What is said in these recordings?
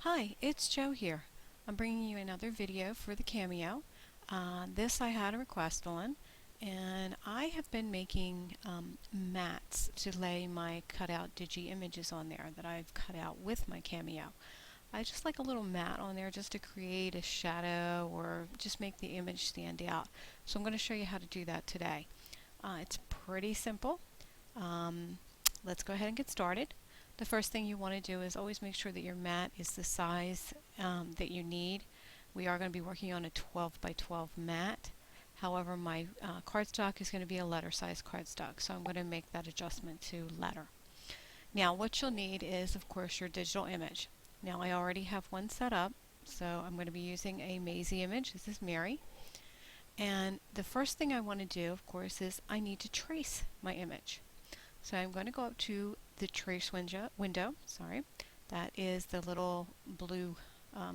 Hi, it's Joe here. I'm bringing you another video for the Cameo. This I had a request on, and I have been making mats to lay my cutout digi images on there that I've cut out with my Cameo. I just like a little mat on there just to create a shadow or just make the image stand out. So I'm going to show you how to do that today. It's pretty simple. Let's go ahead and get started. The first thing you want to do is always make sure that your mat is the size that you need. We are going to be working on a 12 by 12 mat. However, my cardstock is going to be a letter size cardstock, so I'm going to make that adjustment to letter. Now what you'll need is, of course, your digital image. Now I already have one set up, so I'm going to be using a Maisie image. This is Mary. And the first thing I want to do, of course, is I need to trace my image. So I'm going to go up to the trace window. That is the little blue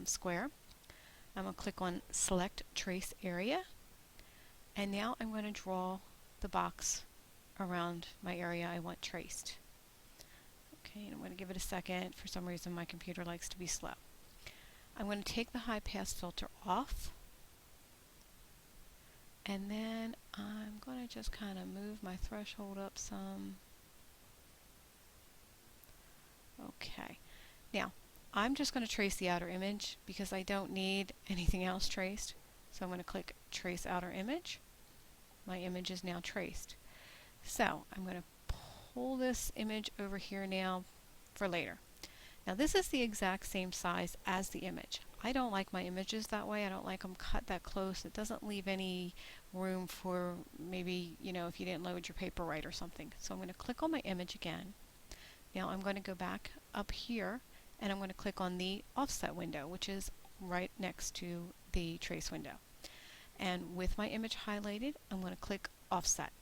square. I'm going to click on Select Trace Area. And now I'm going to draw the box around my area I want traced. Okay, and I'm going to give it a second. For some reason my computer likes to be slow. I'm going to take the high pass filter off. And then I'm going to just kind of move my threshold up some. Okay, now I'm just going to trace the outer image because I don't need anything else traced. So I'm going to click Trace Outer Image. My image is now traced. So I'm going to pull this image over here now for later. Now this is the exact same size as the image. I don't like my images that way. I don't like them cut that close. It doesn't leave any room for maybe, if you didn't load your paper right or something. So I'm going to click on my image again. Now I'm going to go back up here and I'm going to click on the offset window, which is right next to the trace window. And with my image highlighted, I'm going to click offset.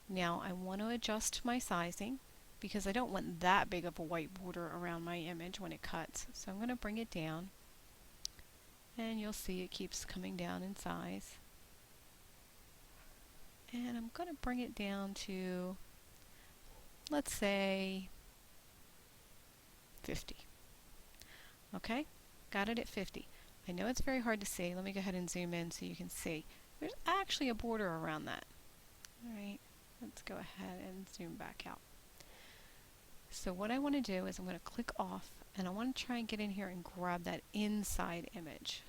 Now I want to adjust my sizing because I don't want that big of a white border around my image when it cuts. So I'm going to bring it down, and you'll see it keeps coming down in size. And I'm going to bring it down to, let's say, 50. Okay, got it at 50. I know it's very hard to see. Let me go ahead and zoom in so you can see. There's actually a border around that. Alright, let's go ahead and zoom back out. So what I want to do is I'm going to click off and I want to try and get in here and grab that inside image.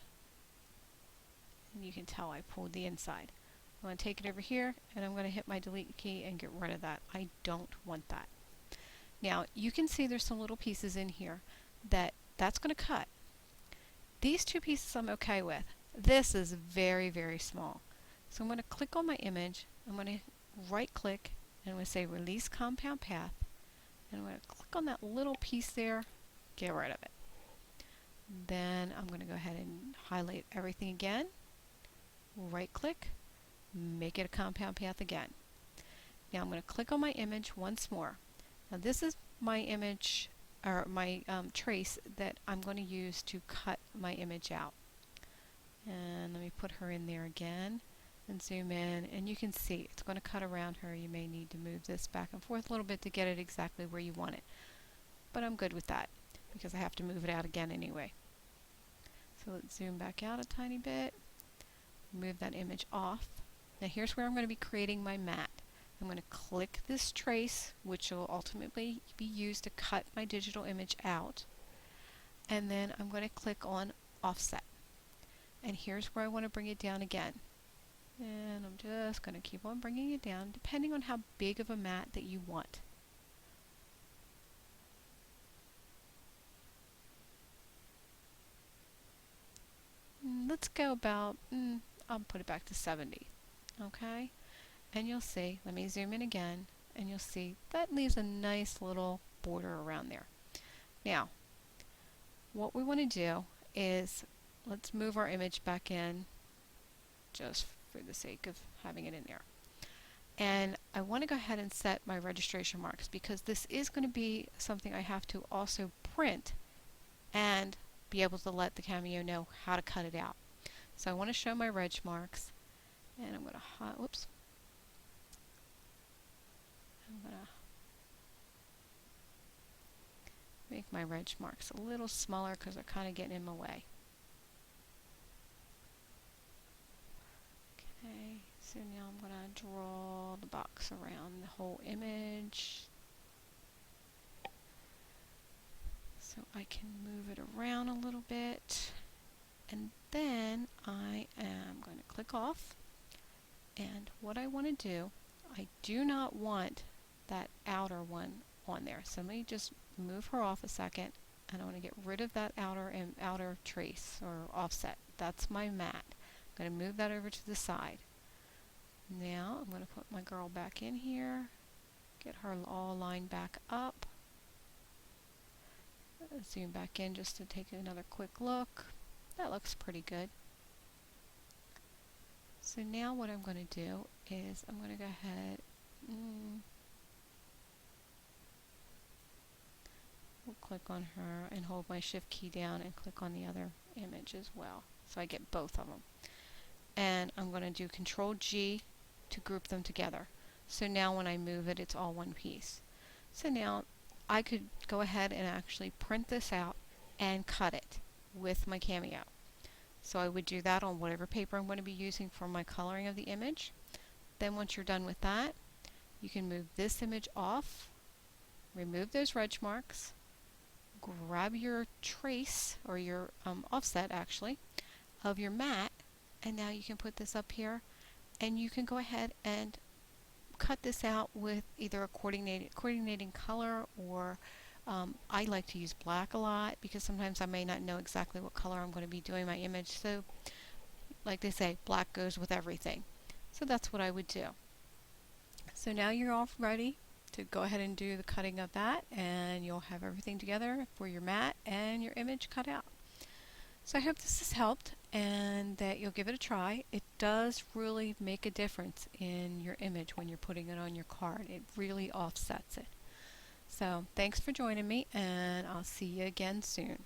And you can tell I pulled the inside. I'm going to take it over here and I'm going to hit my delete key and get rid of that. I don't want that. Now you can see there's some little pieces in here that's going to cut. These two pieces I'm okay with. This is very, very small. So I'm going to click on my image. I'm going to right click and I'm going to say Release Compound Path. And I'm going to click on that little piece there, get rid of it. Then I'm going to go ahead and highlight everything again. Right click, make it a compound path again. Now I'm going to click on my image once more. Now this is my image, or my trace that I'm going to use to cut my image out. And let me put her in there again and zoom in, and you can see it's going to cut around her. You may need to move this back and forth a little bit to get it exactly where you want it. But I'm good with that because I have to move it out again anyway. So let's zoom back out a tiny bit, move that image off. Now here's where I'm going to be creating my mat. I'm going to click this trace, which will ultimately be used to cut my digital image out. And then I'm going to click on Offset. And here's where I want to bring it down again. And I'm just going to keep on bringing it down, depending on how big of a mat that you want. Let's go about, I'll put it back to 70. Okay? And you'll see, let me zoom in again, and you'll see that leaves a nice little border around there. Now, what we want to do is, let's move our image back in, just for the sake of having it in there. And I want to go ahead and set my registration marks because this is going to be something I have to also print and be able to let the Cameo know how to cut it out. So I want to show my reg marks, and I'm going to Make my ridge marks a little smaller because they're kind of getting in my way. Okay, so now I'm going to draw the box around the whole image. So I can move it around a little bit. And then I am going to click off. And what I want to do, I do not want that outer one on there. So let me just move her off a second. And I want to get rid of that outer trace or offset. That's my mat. I'm going to move that over to the side. Now I'm going to put my girl back in here. Get her all lined back up. Zoom back in just to take another quick look. That looks pretty good. So now what I'm going to do is I'm going to go ahead, we'll click on her and hold my shift key down and click on the other image as well. So I get both of them. And I'm going to do Control G to group them together. So now when I move it, it's all one piece. So now I could go ahead and actually print this out and cut it with my Cameo. So I would do that on whatever paper I'm going to be using for my coloring of the image. Then once you're done with that, you can move this image off, remove those ridge marks, grab your trace, or your offset actually, of your mat, and now you can put this up here, and you can go ahead and cut this out with either a coordinating color, or I like to use black a lot because sometimes I may not know exactly what color I'm going to be doing my image. So like they say, black goes with everything. So that's what I would do. So now you're all ready to go ahead and do the cutting of that, and you'll have everything together for your mat and your image cut out. So I hope this has helped and that you'll give it a try. It does really make a difference in your image when you're putting it on your card. It really offsets it. So thanks for joining me, and I'll see you again soon.